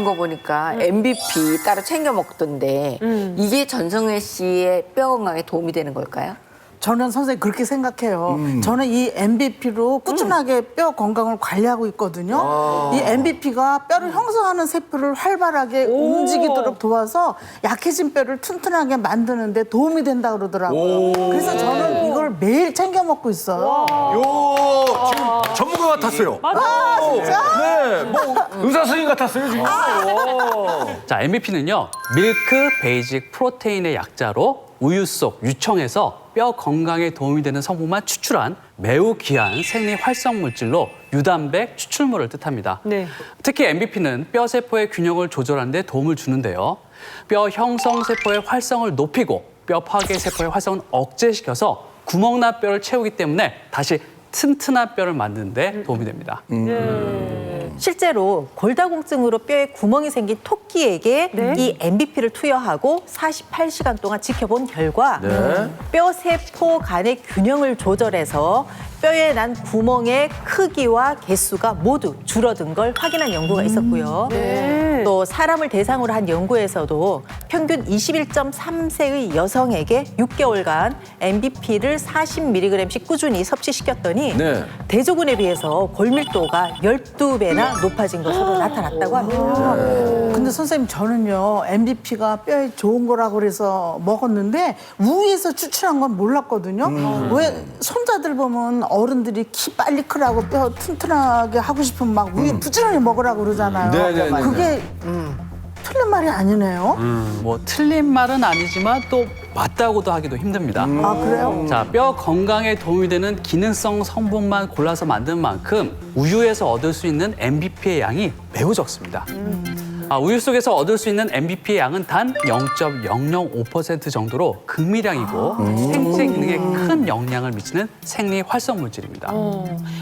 거 보니까 MVP 따로 챙겨 먹던데 이게 전성회 씨의 뼈 건강에 도움이 되는 걸까요? 저는 선생님 그렇게 생각해요. 저는 이 MVP로 꾸준하게 뼈 건강을 관리하고 있거든요. 이 MVP가 뼈를 형성하는 세포를 활발하게 움직이도록 도와서 약해진 뼈를 튼튼하게 만드는 데 도움이 된다 그러더라고요. 그래서 저는 이걸 매일 챙겨 먹고 있어요. 요 지금 전문가 같았어요. 아, 진짜? 네, 뭐 의사 선생님 같았어요 지금. 자, MVP는요, 밀크 베이직 프로테인의 약자로 우유 속 유청에서 뼈 건강에 도움이 되는 성분만 추출한 매우 귀한 생리 활성 물질로 유단백 추출물을 뜻합니다. 네. 특히 MVP는 뼈 세포의 균형을 조절하는 데 도움을 주는데요. 뼈 형성 세포의 활성을 높이고 뼈 파괴 세포의 활성을 억제시켜서 구멍난 뼈를 채우기 때문에 다시 튼튼한 뼈를 만드는 데 도움이 됩니다. 실제로 골다공증으로 뼈에 구멍이 생긴 토끼에게 이 MVP를 투여하고 48시간 동안 지켜본 결과 뼈 세포 간의 균형을 조절해서 뼈에 난 구멍의 크기와 개수가 모두 줄어든 걸 확인한 연구가 있었고요. 또 사람을 대상으로 한 연구에서도 평균 21.3세의 여성에게 6개월간 MVP를 40mg씩 꾸준히 섭취시켰더니 대조군에 비해서 골밀도가 12배나 높아진 것으로 나타났다고 합니다. 근데 선생님 저는요 MVP가 뼈에 좋은 거라고 그래서 먹었는데 우유에서 추출한 건 몰랐거든요. 왜 손자들 보면 어른들이 키 빨리 크라고 뼈 튼튼하게 하고 싶으면 막 우유 부지런히 먹으라고 그러잖아요. 네네네. 그게 틀린 말이 아니네요. 뭐 틀린 말은 아니지만 또 맞다고도 하기도 힘듭니다. 아 그래요? 자, 뼈 건강에 도움이 되는 기능성 성분만 골라서 만든 만큼 우유에서 얻을 수 있는 MVP의 양이 매우 적습니다. 우유 속에서 얻을 수 있는 MVP의 양은 단 0.005% 정도로 극미량이고 생체 기능에 큰 영향을 미치는 생리 활성 물질입니다.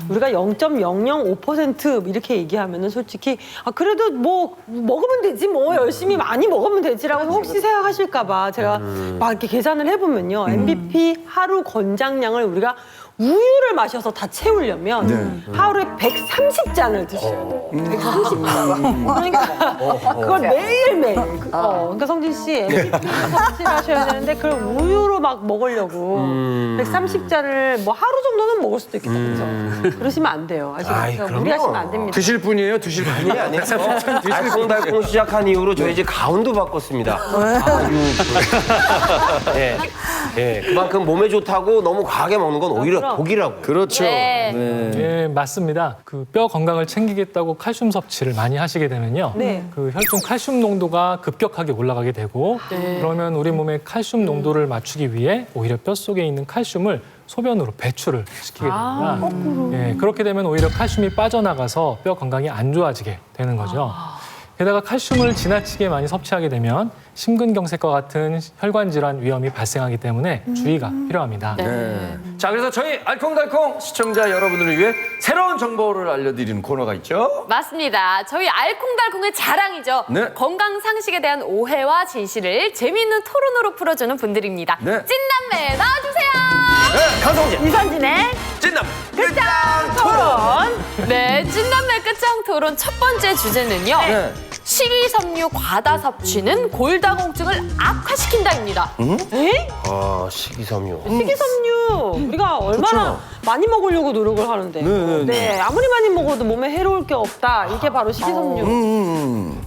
우리가 0.005% 이렇게 얘기하면은 솔직히 그래도 뭐 먹으면 되지 뭐 열심히 많이 먹으면 되지라고 혹시 생각하실까 봐 제가 막 이렇게 계산을 해보면요. MVP 하루 권장량을 우리가 우유를 마셔서 다 채우려면 하루에 130잔을 드셔야 돼요. 130잔. 그러니까 그걸 매일매일. 그러니까 성진 씨 MVP를 섭취하셔야 되는데 그걸 우유로 막 먹으려고 130잔을 뭐 하루 정도는 먹을 수도 있겠다. 그죠? 그러시면 안 돼요. 아시겠죠? 무리하시면 안 됩니다. 드실 분이에요, 드실 분이 아니에요. 알콩달콩 시작한 이후로 저희 이제 가운도 바꿨습니다. 그만큼 몸에 좋다고 너무 과하게 먹는 건 오히려 독이라고. 그렇죠. 예, 맞습니다. 그 뼈 건강을 챙기겠다고 칼슘 섭취를 많이 하시게 되면요. 그 혈중 칼슘 농도가 급격하게 올라가게 되고 그러면 우리 몸의 칼슘 농도를 맞추기 위해 오히려 뼈 속에 있는 칼슘을 소변으로 배출을 시키게 됩니다. 예, 그렇게 되면 오히려 칼슘이 빠져나가서 뼈 건강이 안 좋아지게 되는 거죠. 게다가 칼슘을 지나치게 많이 섭취하게 되면 심근경색과 같은 혈관 질환 위험이 발생하기 때문에 주의가 필요합니다. 자, 그래서 저희 알콩달콩 시청자 여러분들을 위해 새로운 정보를 알려드리는 코너가 있죠. 맞습니다. 저희 알콩달콩의 자랑이죠. 네. 건강 상식에 대한 오해와 진실을 재미있는 토론으로 풀어주는 분들입니다. 네. 찐남매 나와주세요. 네, 강성진 이선진의 찐남 끝장 토론. 네, 찐남매 끝장 토론 첫 번째 주제는요. 식이섬유 과다 섭취는 골다공증을 악화시킨다입니다. 식이섬유. 식이섬유 우리가 얼마나 많이 먹으려고 노력을 하는데 아무리 많이 먹어도 몸에 해로울 게 없다. 이게 바로 식이섬유.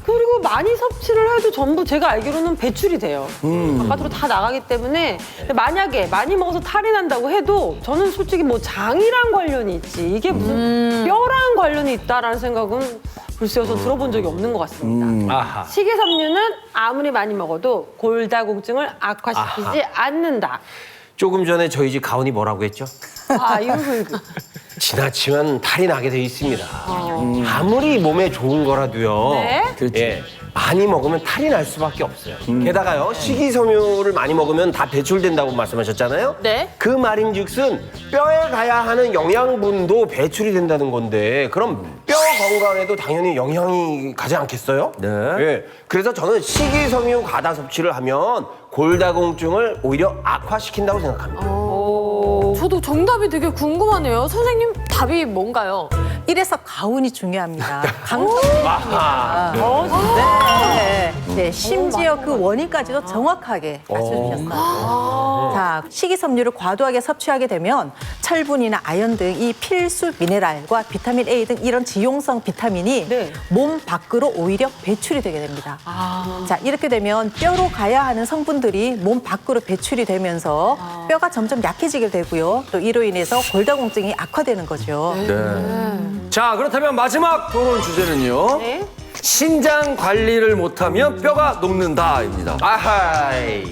그리고 많이 섭취를 해도 전부 제가 알기로는 배출이 돼요. 바깥으로 다 나가기 때문에 만약에 많이 먹어서 탈이 난다고 해도 저는 솔직히 뭐 장이랑 관련이 있지 이게 무슨 뼈랑 관련이 있다라는 생각은 글쎄요, 저 들어본 적이 없는 것 같습니다. 식이섬유는 아무리 많이 먹어도 골다공증을 악화시키지 않는다. 조금 전에 저희 집 가훈이 뭐라고 했죠? 이거 지나치면 탈이 나게 돼 있습니다. 아무리 몸에 좋은 거라도요. 예, 많이 먹으면 탈이 날 수밖에 없어요. 게다가요, 식이섬유를 많이 먹으면 다 배출된다고 말씀하셨잖아요. 네. 그 말인즉슨 뼈에 가야 하는 영양분도 배출이 된다는 건데 그럼 뼈 건강에도 당연히 영향이 가지 않겠어요? 예. 그래서 저는 식이섬유 과다 섭취를 하면 골다공증을 오히려 악화시킨다고 생각합니다. 저도 정답이 되게 궁금하네요. 선생님 답이 뭔가요? 이래서 가운이 중요합니다. 아하. 네, 심지어 그 원인까지도 정확하게 말씀주셨어요. 자, 식이섬유를 과도하게 섭취하게 되면 철분이나 아연 등 이 필수 미네랄과 비타민 A 등 이런 지용성 비타민이 네. 몸 밖으로 오히려 배출이 되게 됩니다. 자, 이렇게 되면 뼈로 가야 하는 성분들이 몸 밖으로 배출이 되면서 뼈가 점점 약해지게 되고요. 또 이로 인해서 골다공증이 악화되는 거죠. 자, 그렇다면 마지막 토론 주제는요. 신장 관리를 못하면 뼈가 녹는다입니다. 아이,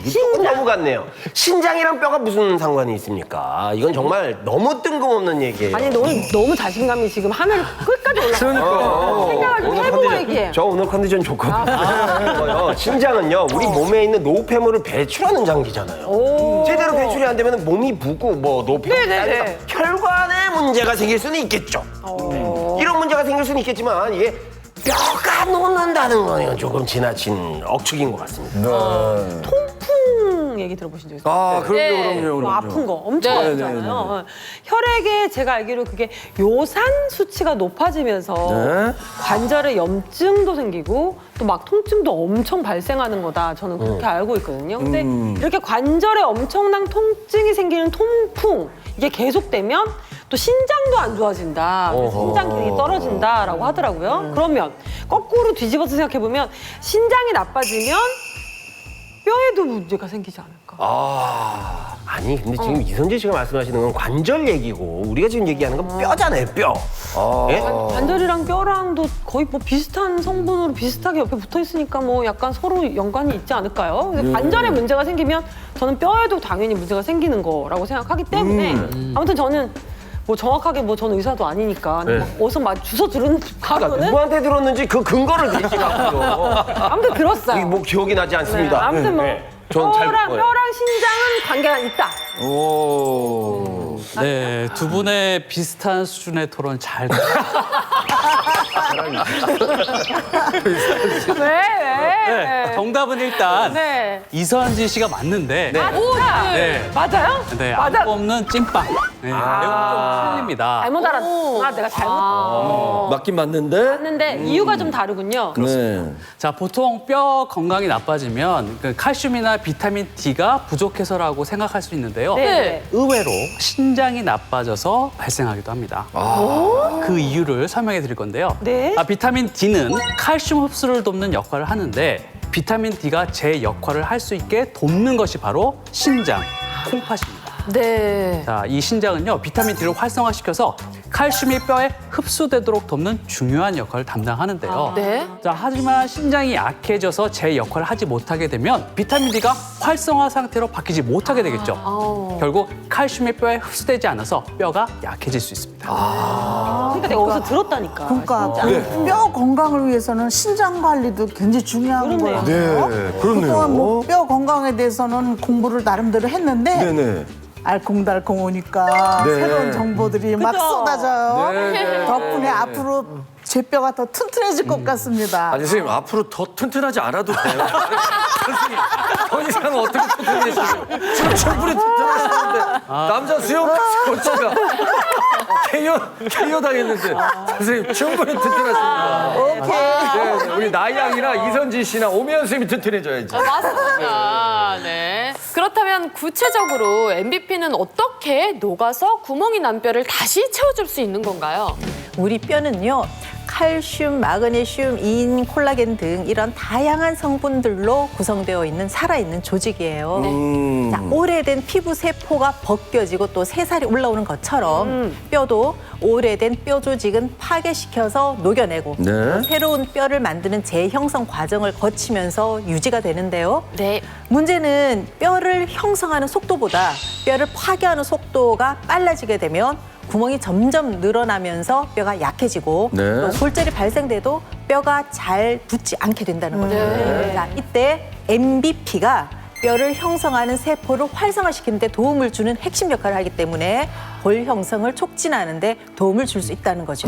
이게 조금 너무 같네요. 신장이랑 뼈가 무슨 상관이 있습니까? 이건 정말 너무 뜬금없는 얘기예요. 아니 너무 자신감이 지금 하늘 끝까지 올라가. 생각을 좀 해보고 얘기해. 저 오늘 컨디션 좋거든요. 신장은요, 우리 몸에 있는 노폐물을 배출하는 장기잖아요. 제대로 배출이 안 되면 몸이 붓고 뭐 노폐물이 쌓여서 혈관에 문제가 생길 수는 있겠죠. 네. 이런 문제가 생길 수는 있겠지만 이게 뼈가 녹는다는 거는 조금 지나친 억측인 것 같습니다. 통풍 얘기 들어보신 적 있어요? 아, 네. 그럼요. 뭐 아픈 거 엄청 네. 아프잖아요. 혈액에 제가 알기로 그게 요산 수치가 높아지면서 관절에 염증도 생기고 또 막 통증도 엄청 발생하는 거다. 저는 그렇게 알고 있거든요. 근데 이렇게 관절에 엄청난 통증이 생기는 통풍 이게 계속되면 또 신장도 안 좋아진다. 신장 기능이 떨어진다라고 하더라고요. 그러면 거꾸로 뒤집어서 생각해보면 신장이 나빠지면 뼈에도 문제가 생기지 않을까. 아니, 근데 지금 이선재 씨가 말씀하시는 건 관절 얘기고 우리가 지금 얘기하는 건 뼈잖아요, 뼈. 예? 관절이랑 뼈랑도 거의 뭐 비슷한 성분으로 비슷하게 옆에 붙어 있으니까 뭐 약간 서로 연관이 있지 않을까요? 근데 관절에 문제가 생기면 저는 뼈에도 당연히 문제가 생기는 거라고 생각하기 때문에 아무튼 저는 뭐 정확하게 뭐 저는 의사도 아니니까 막 어디서 막 주워 들은 가면은 누구한테 들었는지 그 근거를 대시라고요. 아무튼 들었어요. 이게 뭐 기억이 나지 않습니다. 네, 아무튼 뭐 저는 잘 뼈랑 듣고요. 신장은 관계가 있다. 오. 네, 두 분의 비슷한 수준의 토론 잘 왜? 정답은 일단 네. 이선지 씨가 맞는데 네. 맞아요? 네, 맞아. 안 뽑는 찐빵. 네, 매우 좀 틀립니다. 잘못 알았구나. 내가 잘못 맞긴 맞는데. 봤는데 이유가 좀 다르군요. 네. 자, 보통 뼈 건강이 나빠지면 그 칼슘이나 비타민 D가 부족해서라고 생각할 수 있는데요. 네. 의외로 신장이 나빠져서 발생하기도 합니다. 그 이유를 설명해 드릴 건데요. 네. 비타민 D는 칼슘 흡수를 돕는 역할을 하는데 비타민 D가 제 역할을 할 수 있게 돕는 것이 바로 신장, 콩팥입니다. 네. 자, 이 신장은요, 비타민 D를 활성화시켜서 칼슘이 뼈에 흡수되도록 돕는 중요한 역할을 담당하는데요. 네. 자, 하지만 신장이 약해져서 제 역할을 하지 못하게 되면 비타민 D가 활성화 상태로 바뀌지 못하게 되겠죠. 결국 칼슘이 뼈에 흡수되지 않아서 뼈가 약해질 수 있습니다. 그러니까 내가 어디서 들었다니까. 그러니까 뼈 건강을 위해서는 신장 관리도 굉장히 중요한 그렇네요. 거예요. 네, 그동안 뭐 뼈 건강에 대해서는 공부를 나름대로 했는데 네네. 알콩달콩 오니까 네. 새로운 정보들이 막 쏟아져요. 네. 덕분에 앞으로 제 뼈가 더 튼튼해질 것 같습니다. 아니, 선생님, 앞으로 더 튼튼하지 않아도 돼요. 선생님, 더 이상 어떻게 튼튼해지세요? 지금 충분히 튼튼하시는데, 남자 수영 코치가 KO 당했는데, 선생님, 충분히 튼튼하십니다. 오케이. 네, 우리 나이양이나 이선지 씨나 오미연 선생님이 튼튼해져야지. 맞습니다. 네. 그렇다면 구체적으로 MVP는 어떻게 녹아서 구멍이 난 뼈를 다시 채워줄 수 있는 건가요? 우리 뼈는요. 칼슘, 마그네슘, 인, 콜라겐 등 이런 다양한 성분들로 구성되어 있는 살아있는 조직이에요. 자, 오래된 피부 세포가 벗겨지고 또 새살이 올라오는 것처럼 뼈도 오래된 뼈 조직은 파괴시켜서 녹여내고 네. 또 새로운 뼈를 만드는 재형성 과정을 거치면서 유지가 되는데요. 네. 문제는 뼈를 형성하는 속도보다 뼈를 파괴하는 속도가 빨라지게 되면 구멍이 점점 늘어나면서 뼈가 약해지고 네. 또 골절이 발생돼도 뼈가 잘 붙지 않게 된다는 거죠. 자, 이때 MBP가 뼈를 형성하는 세포를 활성화시키는 데 도움을 주는 핵심 역할을 하기 때문에 골 형성을 촉진하는 데 도움을 줄 수 있다는 거죠.